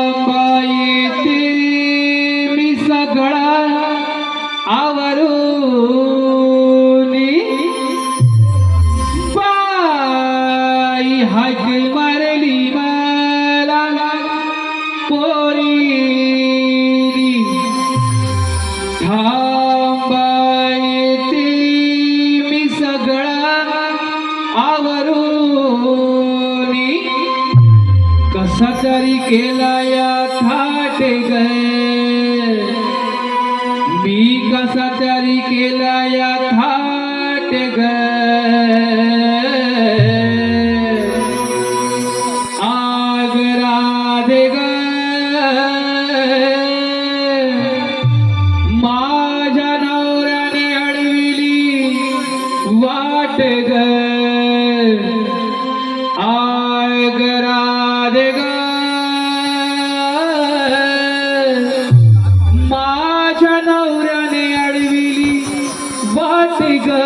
थांबायचे मी सगळा आवरूनी बाई हाक मारली मला पोरीनी थांबायचे मी सगळा आवरूनी कसा तरी केला या थाट ग मी कसा तरी केला या थाट ग आग राधे ग माझ्या नवऱ्याने अडविली वाट ग आग राधे ग माझ्या नवऱ्याने अडविली वाट ग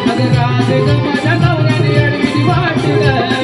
माझ्या नवऱ्याने अडविली वाट ग